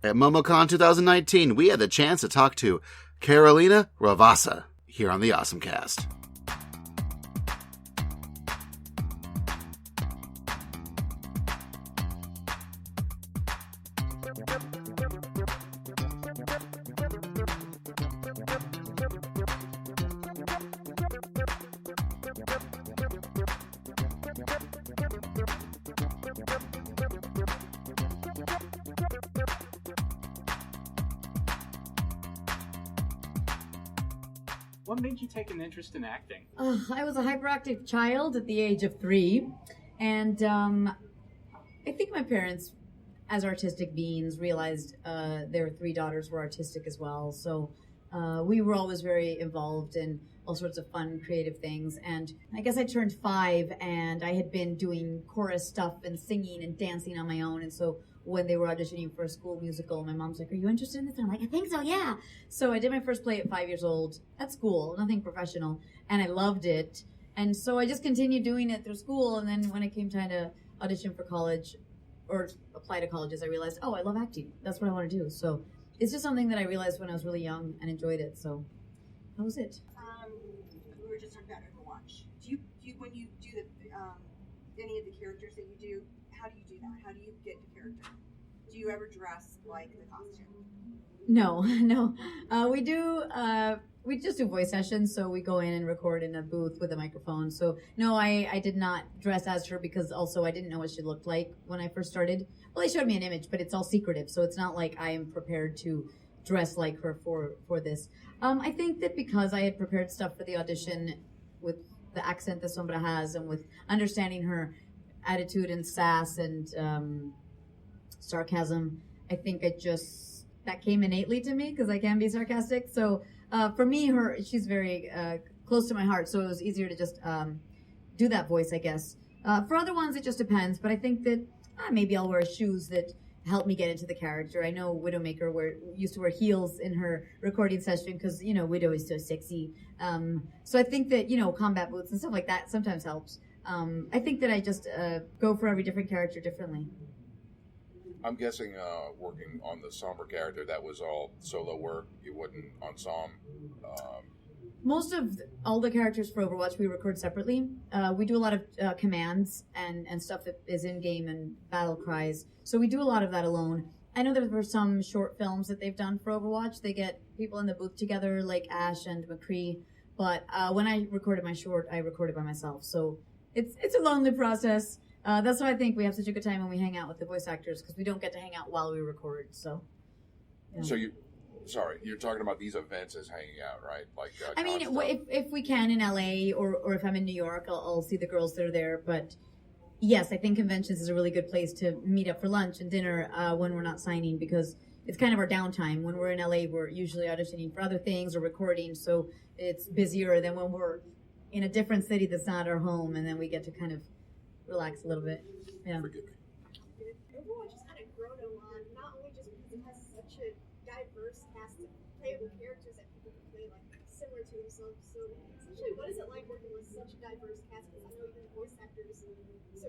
At Momocon 2019, we had the chance to talk to Carolina Ravassa here on the OSMcast. What made you take an interest in acting? I was a hyperactive child at the age of 3, and I think my parents, as artistic beings, realized their 3 daughters were artistic as well. So we were always very involved in all sorts of fun, creative things. And I guess I turned 5, and I had been doing chorus stuff and singing and dancing on my own. And so when they were auditioning for a school musical, my mom's like, "Are you interested in this?" And I'm like, "I think so, yeah." So I did my first play at 5 years old at school, nothing professional, and I loved it. And so I just continued doing it through school. And then when it came time to audition for college or apply to colleges, I realized, I love acting. That's what I want to do. So it's just something that I realized when I was really young and enjoyed it. So that was it. We were just talking about Overwatch. Do you when you do any of the characters that you do, how do you do that? How do you get into character? Do you ever dress like the costume? No. We just do voice sessions, so we go in and record in a booth with a microphone. So no, I did not dress as her because also I didn't know what she looked like when I first started. Well, they showed me an image, but it's all secretive, so it's not like I am prepared to dress like her for this. I think that because I had prepared stuff for the audition with the accent that Sombra has and with understanding her attitude and sass and sarcasm, I think that came innately to me because I can be sarcastic. So for me, she's very close to my heart, so it was easier to just do that voice, I guess. For other ones, it just depends, but I think that maybe I'll wear shoes that help me get into the character. I know Widowmaker used to wear heels in her recording session because, Widow is so sexy. So I think that, combat boots and stuff like that sometimes helps. I think that I just go for every different character differently. I'm guessing working on the Sombra character, that was all solo work. You wouldn't ensemble. Most of all the characters for Overwatch we record separately. We do a lot of commands and stuff that is in-game and battle cries. So we do a lot of that alone. I know there were some short films that they've done for Overwatch. They get people in the booth together like Ash and McCree. But when I recorded my short, I recorded by myself. So it's a lonely process. That's why I think we have such a good time when we hang out with the voice actors because we don't get to hang out while we record. So, yeah. So you're talking about these events as hanging out, right? Like, I mean, if we can in LA or if I'm in New York, I'll see the girls that are there. But yes, I think conventions is a really good place to meet up for lunch and dinner when we're not signing because it's kind of our downtime. When we're in LA, we're usually auditioning for other things or recording, so it's busier than when we're in a different city that's not our home, and then we get to kind of relax a little bit. Yeah. Forgive me. Overwatch has kind of grown a lot, not only just because it has such a diverse cast of playable characters that people can play like similar to themselves. So essentially, what is it like working with such a diverse cast? Because I know you're voice actors, so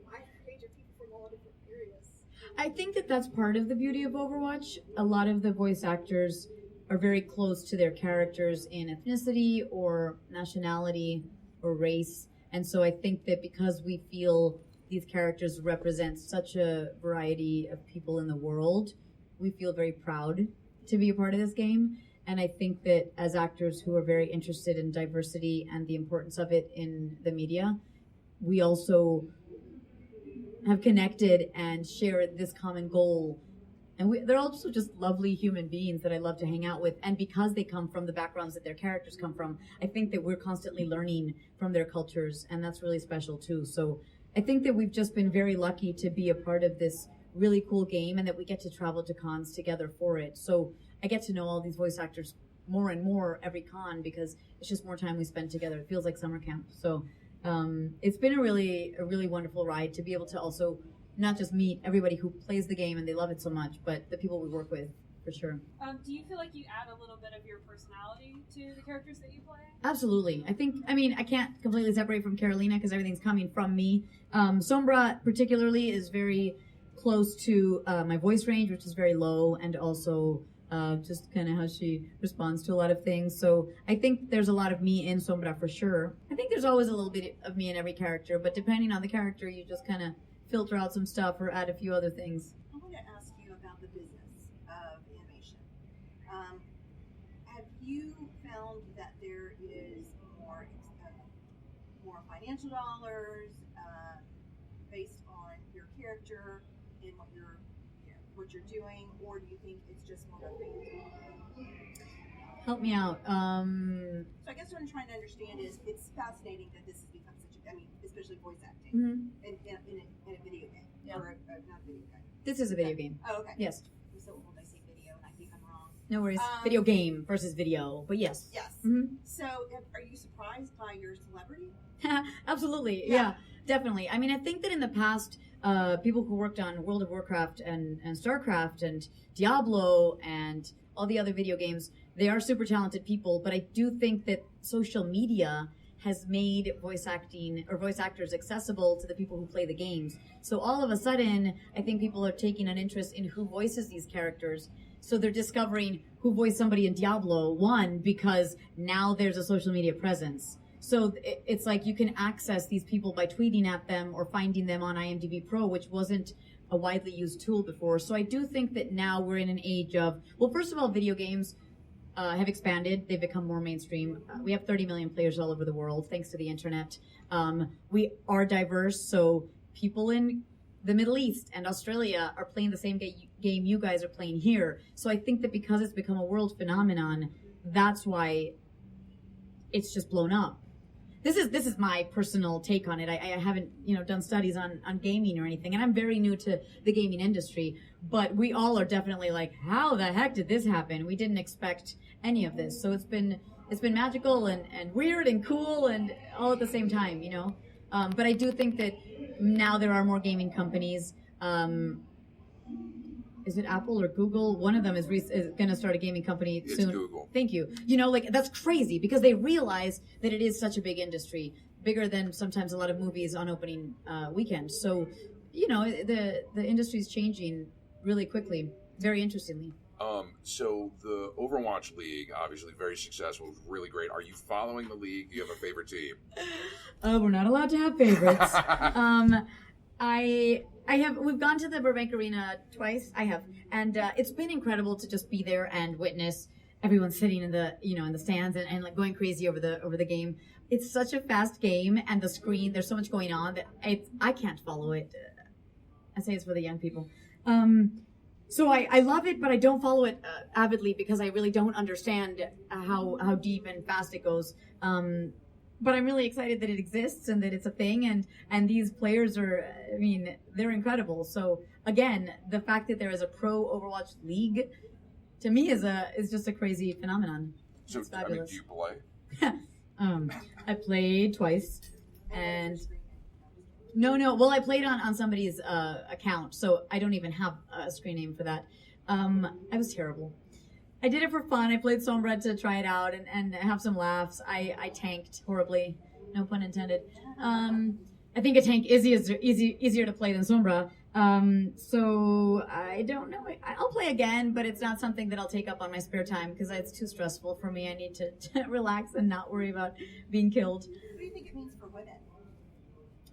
wide range of people from all different areas. I think that that's part of the beauty of Overwatch. A lot of the voice actors are very close to their characters in ethnicity or nationality or race. And so I think that because we feel these characters represent such a variety of people in the world, we feel very proud to be a part of this game. And I think that as actors who are very interested in diversity and the importance of it in the media, we also have connected and share this common goal. And they're also just lovely human beings that I love to hang out with. And because they come from the backgrounds that their characters come from, I think that we're constantly learning from their cultures. And that's really special, too. So I think that we've just been very lucky to be a part of this really cool game and that we get to travel to cons together for it. So I get to know all these voice actors more and more every con because it's just more time we spend together. It feels like summer camp. So it's been a really wonderful ride to be able to also not just meet everybody who plays the game and they love it so much, but the people we work with, for sure. Do you feel like you add a little bit of your personality to the characters that you play? Absolutely. I can't completely separate from Carolina because everything's coming from me. Sombra particularly is very close to my voice range, which is very low, and also just kind of how she responds to a lot of things. So I think there's a lot of me in Sombra for sure. I think there's always a little bit of me in every character, but depending on the character, you just kind of filter out some stuff or add a few other things. I want to ask you about the business of animation. Have you found that there is more financial dollars based on your character and what you're doing, or do you think it's just more of a thing? Help me out. So I guess what I'm trying to understand is it's fascinating that this has become such a, especially voice acting in a video game. Yeah. Or not a video game. This is a video game. Oh, okay. Yes. I'm so old, I say video, and I think I'm wrong. No worries. Video game versus video, but yes. Yes. Mm-hmm. So are you surprised by your celebrity? Absolutely. Yeah, definitely. I mean, I think that in the past, people who worked on World of Warcraft and StarCraft and Diablo and all the other video games, they are super talented people, but I do think that social media has made voice acting or voice actors accessible to the people who play the games. So all of a sudden, I think people are taking an interest in who voices these characters. So they're discovering who voiced somebody in Diablo 1 because now there's a social media presence. So it's like you can access these people by tweeting at them or finding them on IMDb Pro, which wasn't a widely used tool before. So I do think that now we're in an age of, well, first of all, video games have expanded. They've become more mainstream. We have 30 million players all over the world, thanks to the internet. We are diverse, so people in the Middle East and Australia are playing the same game you guys are playing here. So I think that because it's become a world phenomenon, that's why it's just blown up. This is my personal take on it. I haven't, done studies on gaming or anything, and I'm very new to the gaming industry, but we all are definitely like, how the heck did this happen? We didn't expect any of this. So it's been magical and weird and cool and all at the same time, But I do think that now there are more gaming companies. Is it Apple or Google? One of them is going to start a gaming company soon. It's Google. Thank you. That's crazy because they realize that it is such a big industry, bigger than sometimes a lot of movies on opening weekend. So, the industry is changing really quickly, very interestingly. So the Overwatch League, obviously very successful, really great. Are you following the league? Do you have a favorite team? We're not allowed to have favorites. We've gone to the Burbank Arena twice. I have. And it's been incredible to just be there and witness everyone sitting in the, in the stands and like going crazy over the game. It's such a fast game and the screen, there's so much going on that I can't follow it. I say it's for the young people. So I love it, but I don't follow it avidly because I really don't understand how deep and fast it goes. But I'm really excited that it exists and that it's a thing, and these players they're incredible. So again, the fact that there is a pro Overwatch league, to me is just a crazy phenomenon. So It's fabulous. do you play? I played twice, and no. Well, I played on somebody's account, so I don't even have a screen name for that. I was terrible. I did it for fun. I played Sombra to try it out and have some laughs. I tanked horribly, no pun intended. I think a tank is easier to play than Sombra. So I don't know. I'll play again, but it's not something that I'll take up on my spare time because it's too stressful for me. I need to relax and not worry about being killed. What do you think it means for women?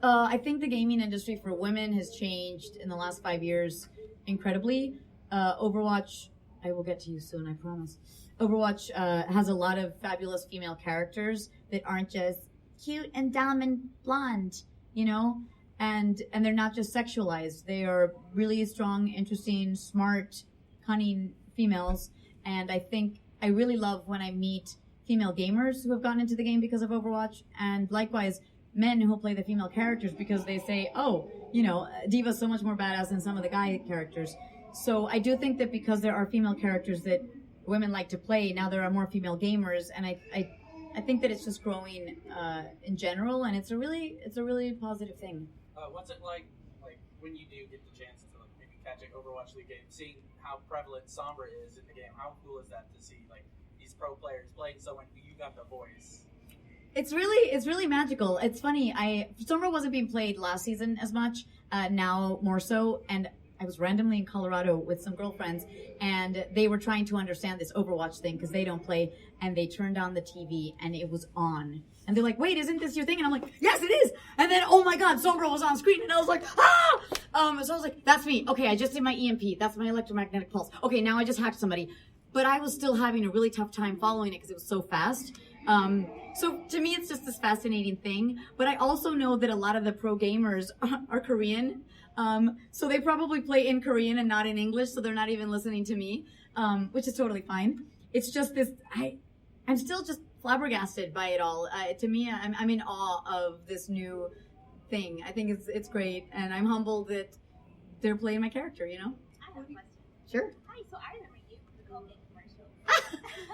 I think the gaming industry for women has changed in the last 5 years incredibly. Overwatch, I will get to you soon, I promise. Overwatch has a lot of fabulous female characters that aren't just cute and dumb and blonde, and they're not just sexualized. They are really strong, interesting, smart, cunning females. And I think I really love when I meet female gamers who have gotten into the game because of Overwatch, and likewise men who play the female characters because they say, oh, Diva's so much more badass than some of the guy characters. So I do think that because there are female characters that women like to play, now there are more female gamers, and I think that it's just growing in general, and it's a really positive thing. What's it like when you do get the chance to maybe catch an Overwatch League game, seeing how prevalent Sombra is in the game? How cool is that to see these pro players playing someone who you got the voice? It's really magical. It's funny. Sombra wasn't being played last season as much. Now more so, and I was randomly in Colorado with some girlfriends, and they were trying to understand this Overwatch thing because they don't play, and they turned on the TV and it was on. And they're like, wait, isn't this your thing? And I'm like, yes, it is. And then, oh my God, Sombra was on screen, and I was like, ah! So I was like, that's me. Okay, I just did my EMP. That's my electromagnetic pulse. Okay, now I just hacked somebody. But I was still having a really tough time following it because it was so fast. So to me, it's just this fascinating thing. But I also know that a lot of the pro gamers are Korean. So they probably play in Korean and not in English, so they're not even listening to me, which is totally fine. It's just this, I'm still just flabbergasted by it all. To me, I'm in awe of this new thing. I think it's great, and I'm humbled that they're playing my character, you know? I have a question. Sure. Hi, so I remember you from the Colgate commercials.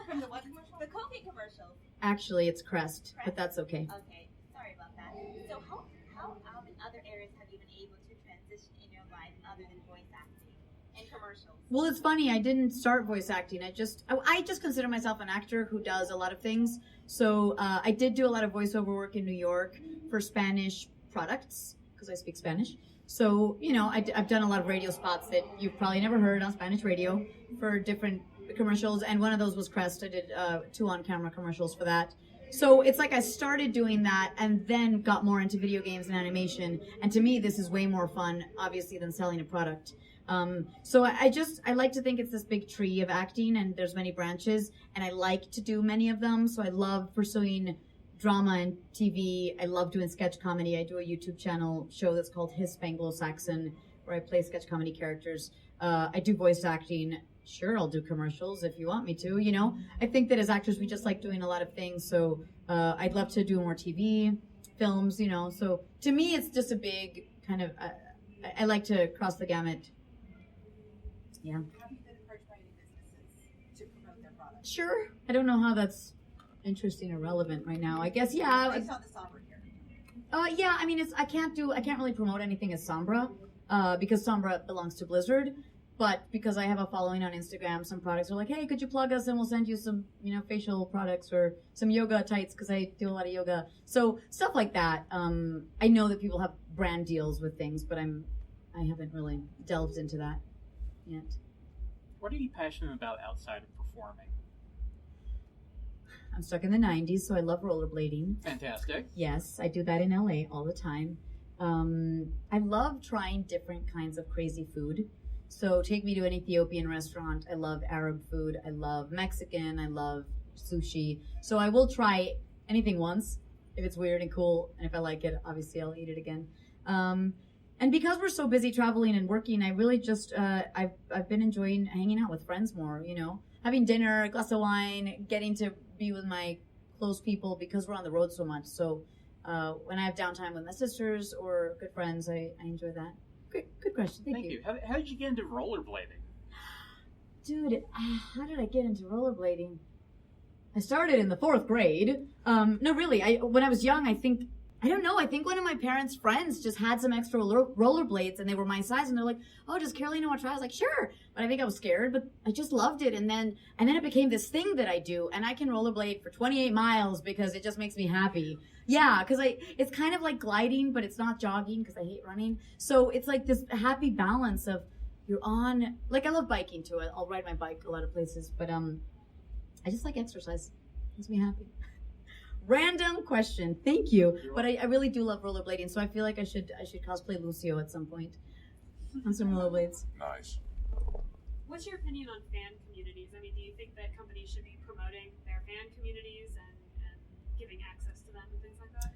From the what commercial? The Colgate commercials. Actually, it's Crest, but that's okay. Okay, sorry about that. So how in other areas have you been able to transition in your life other than voice acting and commercials? Well, it's funny. I didn't start voice acting. I just consider myself an actor who does a lot of things. So I did do a lot of voiceover work in New York for Spanish products because I speak Spanish. So, you know, I've done a lot of radio spots that you've probably never heard on Spanish radio for different commercials. And one of those was Crest. I did 2 on-camera commercials for that. So it's like I started doing that and then got more into video games and animation. And to me, this is way more fun, obviously, than selling a product. So I like to think it's this big tree of acting, and there's many branches, and I like to do many of them. So I love pursuing drama and TV. I love doing sketch comedy. I do a YouTube channel show that's called His Anglo-Saxon, where I play sketch comedy characters. I do voice acting. Sure, I'll do commercials if you want me to, you know. I think that as actors, we just like doing a lot of things. So I'd love to do more TV, films, you know. So to me, it's just a big kind of, I like to cross the gamut. Yeah. Have you been approached by any businesses to promote their products? Sure. I don't know how that's interesting or relevant right now. I guess, yeah. Based on the Sombra here. Yeah, I mean, I can't really promote anything as Sombra, because Sombra belongs to Blizzard. But because I have a following on Instagram, some products are like, hey, could you plug us and we'll send you some, you know, facial products or some yoga tights because I do a lot of yoga. So stuff like that. I know that people have brand deals with things, but I haven't really delved into that yet. What are you passionate about outside of performing? I'm stuck in the 90s, so I love rollerblading. Fantastic. Yes, I do that in LA all the time. I love trying different kinds of crazy food. So take me to an Ethiopian restaurant. I love Arab food. I love Mexican. I love sushi. So I will try anything once if it's weird and cool. And if I like it, obviously I'll eat it again. And because we're so busy traveling and working, I really just, I've been enjoying hanging out with friends more, you know, having dinner, a glass of wine, getting to be with my close people because we're on the road so much. So when I have downtime with my sisters or good friends, I enjoy that. Good question. Thank you. How did you get into rollerblading? Dude, how did I get into rollerblading? I started in the 4th grade. No, really. When I was young, I think one of my parents' friends just had some extra rollerblades and they were my size and they're like, oh, does Carolina want to try? I was like, sure. But I think I was scared, but I just loved it. And then it became this thing that I do, and I can rollerblade for 28 miles because it just makes me happy. Yeah, because it's kind of like gliding, but it's not jogging because I hate running. So it's like this happy balance of you're on, like I love biking too. I'll ride my bike a lot of places, but I just like exercise. It makes me happy. Random question. Thank you. But I really do love rollerblading, so I feel like I should cosplay Lucio at some point on some rollerblades. Nice. What's your opinion on fan communities? I mean, do you think that companies should be promoting their fan communities and giving access to them and things like that?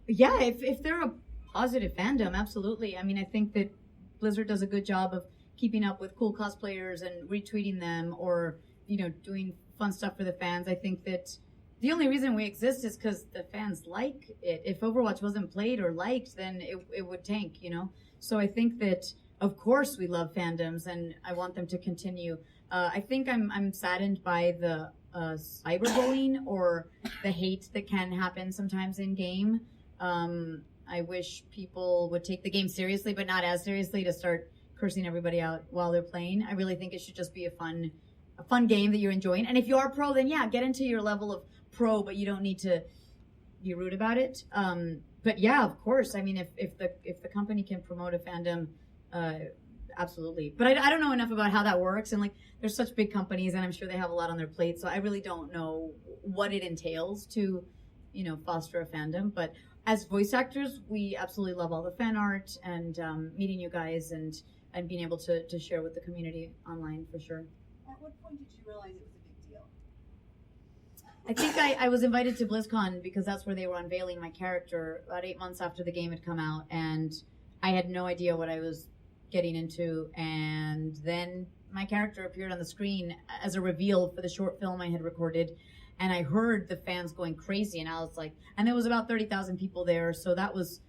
Yeah, if they're a positive fandom, absolutely. I mean, I think that Blizzard does a good job of keeping up with cool cosplayers and retweeting them or, you know, doing fun stuff for the fans. I think that the only reason we exist is because the fans like it. If Overwatch wasn't played or liked, then it would tank, you know? So I think that, of course, we love fandoms, and I want them to continue. I think I'm saddened by the cyberbullying or the hate that can happen sometimes in game. I wish people would take the game seriously, but not as seriously to start cursing everybody out while they're playing. I really think it should just be a fun game that you're enjoying. And if you are pro, then yeah, get into your level of pro, but you don't need to be rude about it. But yeah, of course. I mean, if the company can promote a fandom, absolutely. But I don't know enough about how that works. And like, there's such big companies, and I'm sure they have a lot on their plate. So I really don't know what it entails to, foster a fandom. But as voice actors, we absolutely love all the fan art and meeting you guys and being able to share with the community online for sure. At what point did you realize it was a big deal? I think I was invited to BlizzCon because that's where they were unveiling my character about 8 months after the game had come out, and I had no idea what I was getting into. And then my character appeared on the screen as a reveal for the short film I had recorded, and I heard the fans going crazy, and I was like, and there was about 30,000 people there, so that was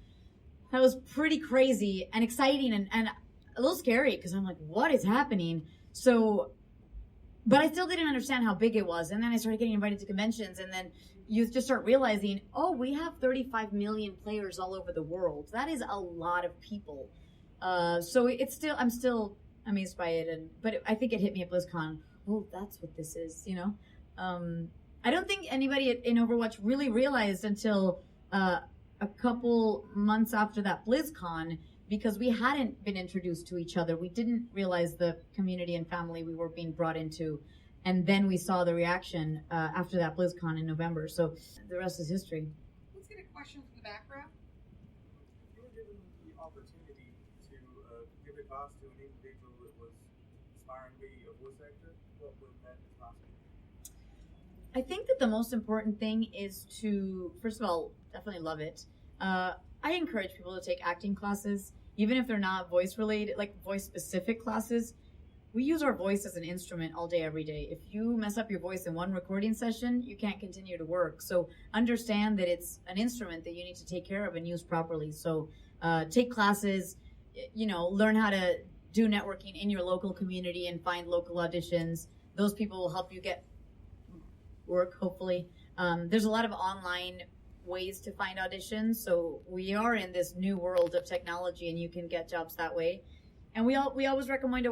pretty crazy and exciting and a little scary because I'm like, what is happening? So, but I still didn't understand how big it was. And then I started getting invited to conventions, and then you just start realizing, oh, we have 35 million players all over the world. That is a lot of people. So I'm still amazed by it. But I think it hit me at BlizzCon. Oh, that's what this is, I don't think anybody in Overwatch really realized until a couple months after that BlizzCon, because we hadn't been introduced to each other. We didn't realize the community and family we were being brought into. And then we saw the reaction after that BlizzCon in November. So the rest is history. Let's get a question from the back row. If you were given the opportunity to give advice to an individual that was aspiring to be a voice actor, what would that advice be? I think that the most important thing is to, first of all, definitely love it. I encourage people to take acting classes, even if they're not voice related, like voice specific classes. We use our voice as an instrument all day, every day. If you mess up your voice in one recording session, you can't continue to work. So understand that it's an instrument that you need to take care of and use properly. So take classes, learn how to do networking in your local community and find local auditions. Those people will help you get work, hopefully. There's a lot of online ways to find auditions. So we are in this new world of technology, and you can get jobs that way. And we always recommend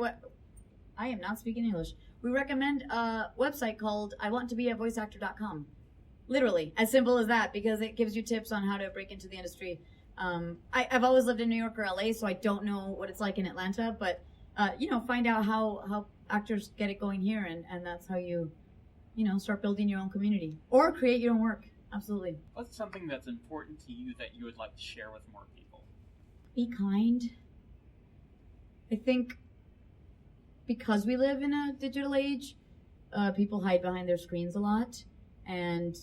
I am not speaking English. We recommend a website called iwanttobeavoiceactor.com. Literally, as simple as that, because it gives you tips on how to break into the industry. I've always lived in New York or LA, so I don't know what it's like in Atlanta, but find out how actors get it going here, and that's how you start building your own community or create your own work. Absolutely. What's something that's important to you that you would like to share with more people? Be kind. I think because we live in a digital age, people hide behind their screens a lot. And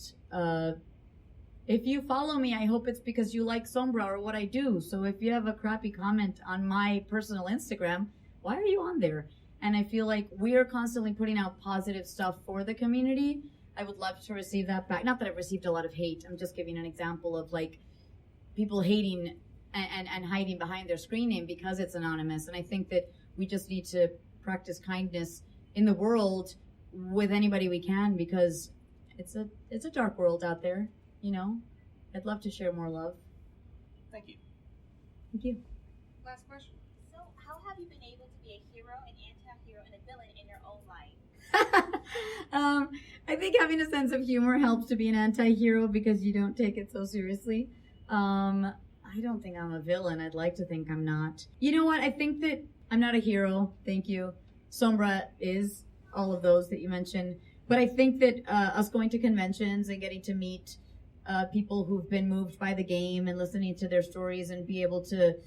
if you follow me, I hope it's because you like Sombra or what I do. So if you have a crappy comment on my personal Instagram, why are you on there? And I feel like we are constantly putting out positive stuff for the community. I would love to receive that back. Not that I've received a lot of hate. I'm just giving an example of like people hating and hiding behind their screen name because it's anonymous. And I think that we just need to practice kindness in the world with anybody we can, because it's a dark world out there. I'd love to share more love. Thank you. Thank you. Last question. So, how have you been able to be a hero, an anti-hero, and a villain in your own life? I think having a sense of humor helps to be an anti-hero because you don't take it so seriously. I don't think I'm a villain. I'd like to think I'm not. You know what? I think that I'm not a hero. Thank you. Sombra is all of those that you mentioned. But I think that us going to conventions and getting to meet people who've been moved by the game and listening to their stories and be able to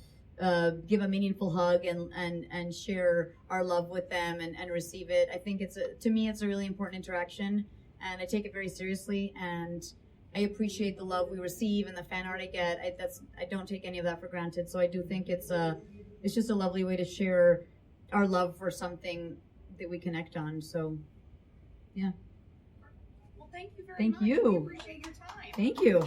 give a meaningful hug and share our love with them and receive it. I think to me, it's a really important interaction, and I take it very seriously, and I appreciate the love we receive and the fan art I get. I don't take any of that for granted. So I do think it's just a lovely way to share our love for something that we connect on. So, yeah. Well, thank you very Thank much. you. We appreciate your time. Thank you.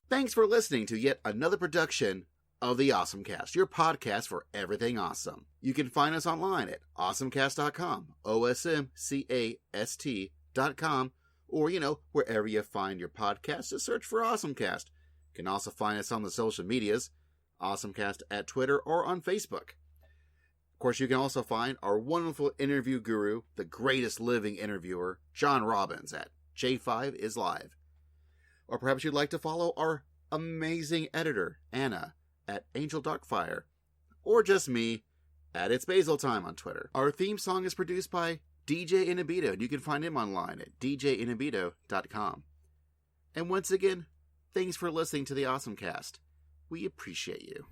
Thanks for listening to yet another production of the OSMcast, your podcast for everything awesome. You can find us online at awesomecast.com, OSMCAST.com, or, wherever you find your podcasts, just search for OSMcast. You can also find us on the social medias, OSMcast at Twitter or on Facebook. Of course, you can also find our wonderful interview guru, the greatest living interviewer, John Robbins, at J5 is Live. Or perhaps you'd like to follow our amazing editor, Anna, at Angel Darkfire. Or just me, at It's Basil Time on Twitter. Our theme song is produced by DJ Inabito, and you can find him online at djinabito.com. And once again, thanks for listening to the Awesome Cast. We appreciate you.